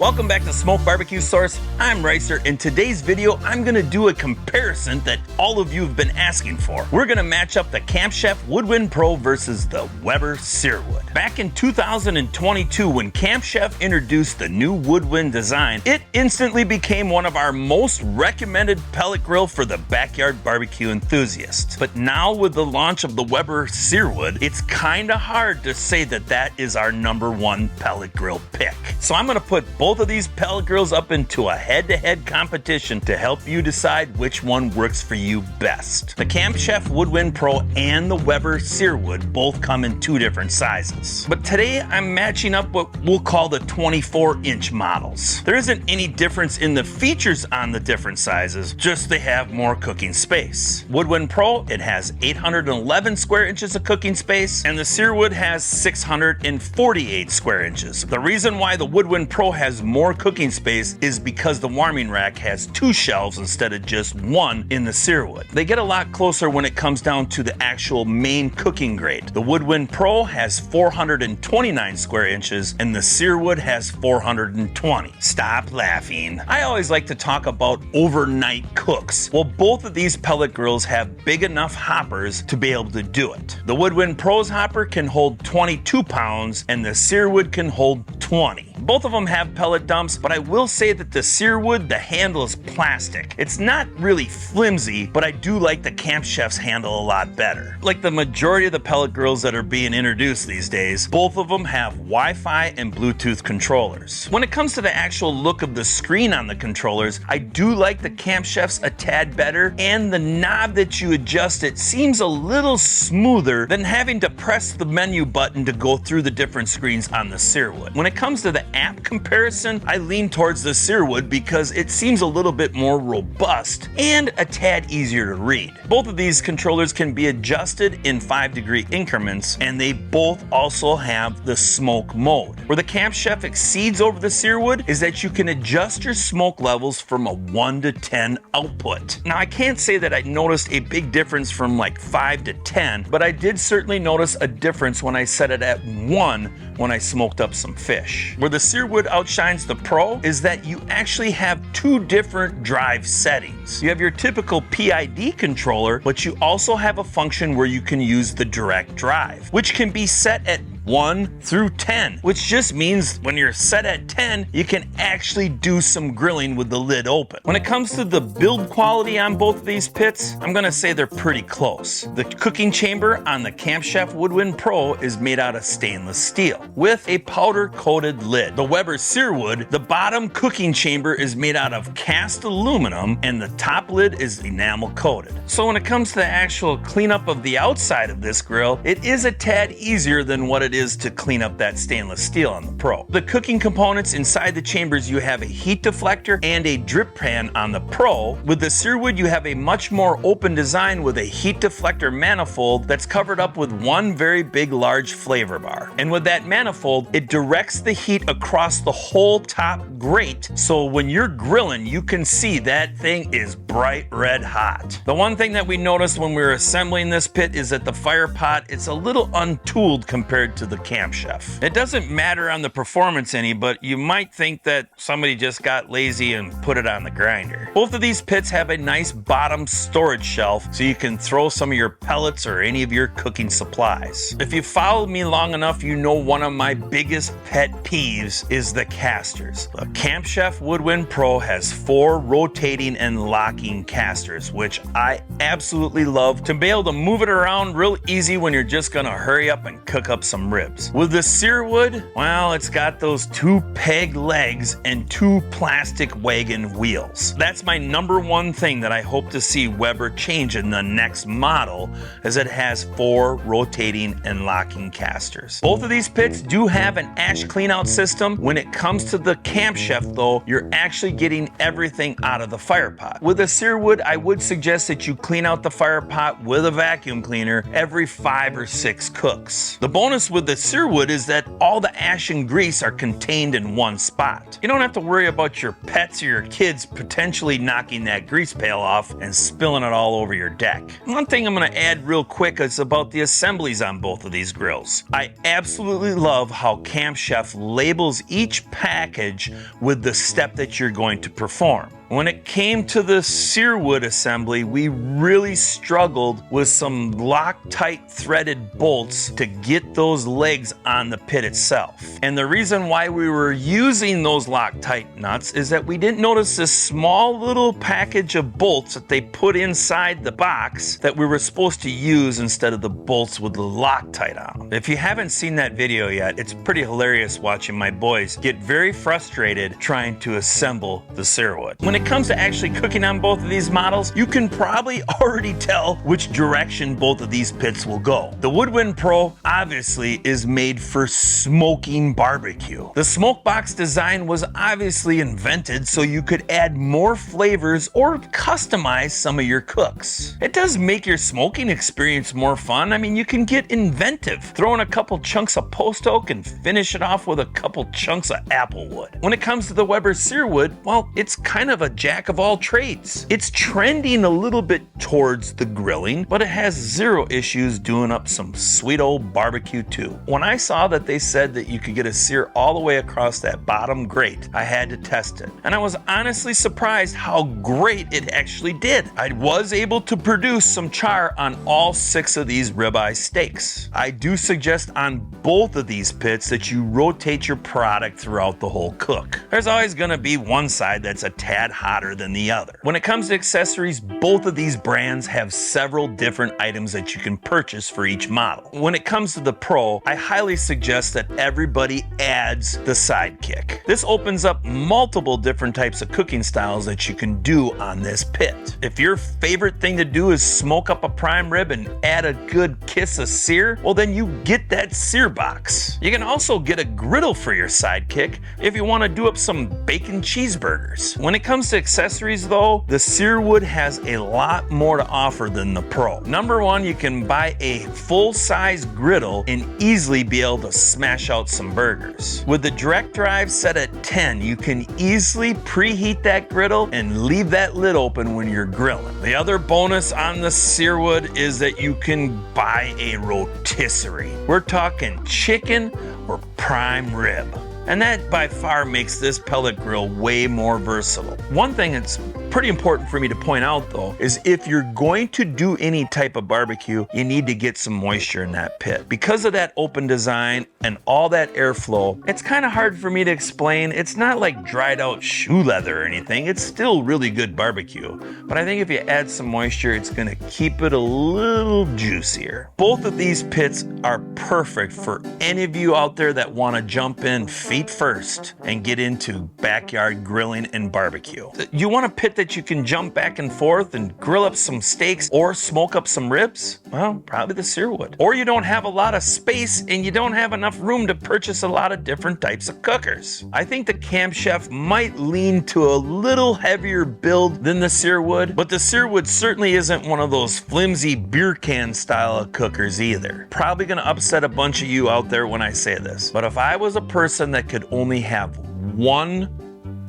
Welcome back to Smoked BBQ Source. I'm Ricer. In today's video, I'm going to do a comparison that all of you have been asking for. We're going to match up the Camp Chef Woodwind Pro versus the Weber Searwood. Back in 2022, when Camp Chef introduced the new Woodwind design, it instantly became one of our most recommended pellet grill for the backyard barbecue enthusiast. But now with the launch of the Weber Searwood, it's kind of hard to say that that is our #1 pellet grill pick. So I'm going to put both of these pellet grills up into a head-to-head competition to help you decide which one works for you best. The Camp Chef Woodwind Pro and the Weber Searwood both come in 2 different sizes. But today I'm matching up what we'll call the 24-inch models. There isn't any difference in the features on the different sizes, just they have more cooking space. Woodwind Pro, it has 811 square inches of cooking space, and the Searwood has 648 square inches. The reason why the Woodwind Pro has more cooking space is because the warming rack has 2 shelves instead of just 1 in the Searwood. They get a lot closer when it comes down to the actual main cooking grate. The Woodwind Pro has 429 square inches and the Searwood has 420. Stop laughing. I always like to talk about overnight cooks. Well, both of these pellet grills have big enough hoppers to be able to do it. The Woodwind Pro's hopper can hold 22 pounds and the Searwood can hold 20. Both of them have pellet dumps, but I will say that the Searwood, the handle is plastic. It's not really flimsy, but I do like the Camp Chef's handle a lot better. Like the majority of the pellet grills that are being introduced these days, both of them have Wi-Fi and Bluetooth controllers. When it comes to the actual look of the screen on the controllers, I do like the Camp Chef's a tad better, and the knob that you adjust it seems a little smoother than having to press the menu button to go through the different screens on the Searwood. When it comes to the app comparison, I lean towards the Searwood because it seems a little bit more robust and a tad easier to read. Both of these controllers can be adjusted in 5-degree increments, and they both also have the smoke mode. Where the Camp Chef exceeds over the Searwood is that you can adjust your smoke levels from a 1 to 10 output. Now, I can't say that I noticed a big difference from like 5 to 10, but I did certainly notice a difference when I set it at 1 when I smoked up some fish. Where the Searwood outshines the Pro is that you actually have 2 different drive settings. You have your typical PID controller, but you also have a function where you can use the direct drive, which can be set at 1 through 10, which just means when you're set at 10, you can actually do some grilling with the lid open. When it comes to the build quality on both of these pits, I'm gonna say they're pretty close. The cooking chamber on the Camp Chef Woodwind Pro is made out of stainless steel with a powder-coated lid. The Weber Searwood, the bottom cooking chamber is made out of cast aluminum and the top lid is enamel-coated. So when it comes to the actual cleanup of the outside of this grill, it is a tad easier than what it is to clean up that stainless steel on the Pro. The cooking components inside the chambers, you have a heat deflector and a drip pan on the Pro. With the Searwood, you have a much more open design with a heat deflector manifold that's covered up with one very big large flavor bar. And with that manifold, it directs the heat across the whole top grate, so when you're grilling, you can see that thing is bright red hot. The one thing that we noticed when we were assembling this pit is that the fire pot, it's a little untooled compared to the Camp Chef. It doesn't matter on the performance any, but you might think that somebody just got lazy and put it on the grinder. Both of these pits have a nice bottom storage shelf so you can throw some of your pellets or any of your cooking supplies. If you followed me long enough, you know one of my biggest pet peeves is the casters. The Camp Chef Woodwind Pro has 4 rotating and locking casters, which I absolutely love to be able to move it around real easy when you're just gonna hurry up and cook up some ribs. With the Searwood, well, it's got those 2 peg legs and 2 plastic wagon wheels. That's my #1 thing that I hope to see Weber change in the next model, as it has 4 rotating and locking casters. Both of these pits do have an ash cleanout system. When it comes to the Camp Chef though, you're actually getting everything out of the fire pot. With a Searwood, I would suggest that you clean out the fire pot with a vacuum cleaner every 5 or 6 cooks. The bonus with with the Searwood is that all the ash and grease are contained in one spot. You don't have to worry about your pets or your kids potentially knocking that grease pail off and spilling it all over your deck. One thing I'm going to add real quick is about the assemblies on both of these grills. I absolutely love how Camp Chef labels each package with the step that you're going to perform. When it came to the Searwood assembly, we really struggled with some Loctite threaded bolts to get those legs on the pit itself. And the reason why we were using those Loctite nuts is that we didn't notice this small little package of bolts that they put inside the box that we were supposed to use instead of the bolts with the Loctite on them. If you haven't seen that video yet, it's pretty hilarious watching my boys get very frustrated trying to assemble the Searwood. When it comes to actually cooking on both of these models, you can probably already tell which direction both of these pits will go. The Woodwind Pro obviously is made for smoking barbecue. The smoke box design was obviously invented so you could add more flavors or customize some of your cooks. It does make your smoking experience more fun. I mean, you can get inventive, throw in a couple chunks of post oak and finish it off with a couple chunks of apple wood. When it comes to the Weber Searwood, well, it's kind of a jack of all trades. It's trending a little bit towards the grilling, but it has zero issues doing up some sweet old barbecue too. When I saw that they said that you could get a sear all the way across that bottom grate, I had to test it. And I was honestly surprised how great it actually did. I was able to produce some char on all 6 of these ribeye steaks. I do suggest on both of these pits that you rotate your product throughout the whole cook. There's always gonna be one side that's a tad hotter than the other. When it comes to accessories, both of these brands have several different items that you can purchase for each model. When it comes to the Pro, I highly suggest that everybody adds the Sidekick. This opens up multiple different types of cooking styles that you can do on this pit. If your favorite thing to do is smoke up a prime rib and add a good kiss of sear, well then you get that sear box. You can also get a griddle for your Sidekick if you want to do up some bacon cheeseburgers. When it comes to accessories though, the Searwood has a lot more to offer than the Pro. Number one, you can buy a full-size griddle and easily be able to smash out some burgers. With the direct drive set at 10, you can easily preheat that griddle and leave that lid open when you're grilling. The other bonus on the Searwood is that you can buy a rotisserie. We're talking chicken or prime rib. And that by far makes this pellet grill way more versatile. One thing that's pretty important for me to point out though is if you're going to do any type of barbecue, you need to get some moisture in that pit. Because of that open design and all that airflow, it's kind of hard for me to explain. It's not like dried out shoe leather or anything. It's still really good barbecue. But I think if you add some moisture, it's gonna keep it a little juicier. Both of these pits are perfect for any of you out there that wanna jump in feet first and get into backyard grilling and barbecue. You want a pit that you can jump back and forth and grill up some steaks or smoke up some ribs? Well, probably the Searwood. Or you don't have a lot of space and you don't have enough room to purchase a lot of different types of cookers. I think the Camp Chef might lean to a little heavier build than the Searwood, but the Searwood certainly isn't one of those flimsy beer can style of cookers either. Probably gonna upset a bunch of you out there when I say this, but if I was a person that could only have one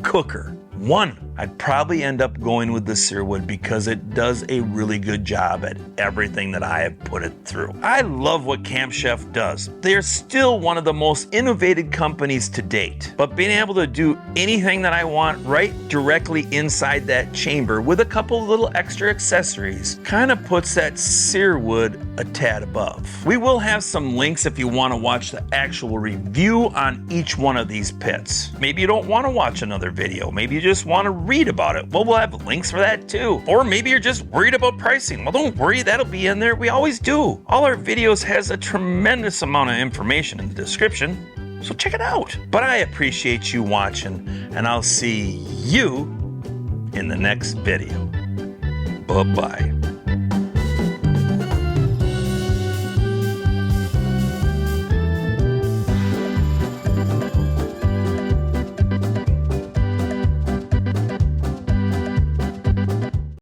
cooker, I'd probably end up going with the Searwood because it does a really good job at everything that I have put it through. I love what Camp Chef does. They're still one of the most innovative companies to date, but being able to do anything that I want right directly inside that chamber with a couple little extra accessories kind of puts that Searwood a tad above. We will have some links if you want to watch the actual review on each one of these pits. Maybe you don't want to watch another video. Maybe you just want to read about it. Well, we'll have links for that too. Or maybe you're just worried about pricing. Well, don't worry, that'll be in there. We always do. All our videos has a tremendous amount of information in the description, so check it out. But I appreciate you watching, and I'll see you in the next video. Bye-bye.